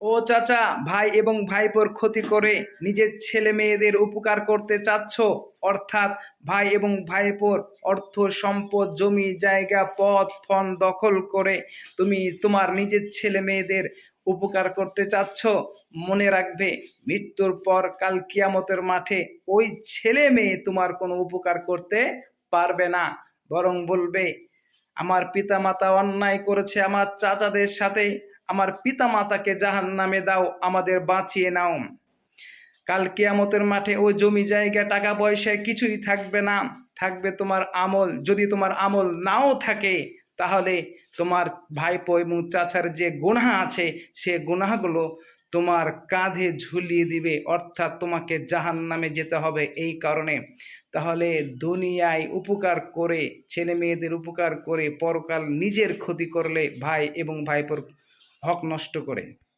ও চাচা, ভাই এবং ভাইপোর ক্ষতি করে নিজের ছেলে মেয়েদের উপকার করতে চাচ্ছ, অর্থাৎ ভাই এবং ভাইপোর অর্থ সম্পদ জমি জায়গা পদ ফন দখল করে তুমি তোমার নিজের ছেলে মেয়েদের উপকার করতে চাচ্ছ। মনে রাখবে, মৃত্যুর পর কাল কিয়ামতের মাঠে ওই ছেলে মেয়ে তোমার কোনো উপকার করতে পারবে না, বরং বলবে আমার পিতামাতা অন্যায় করেছে আমার চাচাদের সাথে, আমার পিতামাতাকে জাহান্নামে দাও, আমাদের বাঁচিয়ে নাও। কাল কিয়ামতের মাঠে ওই জমি জায়গা টাকা পয়সায় কিছুই থাকবে না, থাকবে তোমার আমল। যদি তোমার আমল নাও থাকে, তাহলে তোমার ভাইপো এবং চাচার যে গুনাহ আছে সে গুনাহগুলো তোমার কাঁধে ঝুলিয়ে দিবে, অর্থাৎ তোমাকে জাহান্নামে যেতে হবে এই কারণে। তাহলে দুনিয়ায় উপকার করে, ছেলে মেয়েদের উপকার করে, পরকাল নিজের ক্ষতি করলে ভাই এবং ভাইপোর হক নষ্ট করে।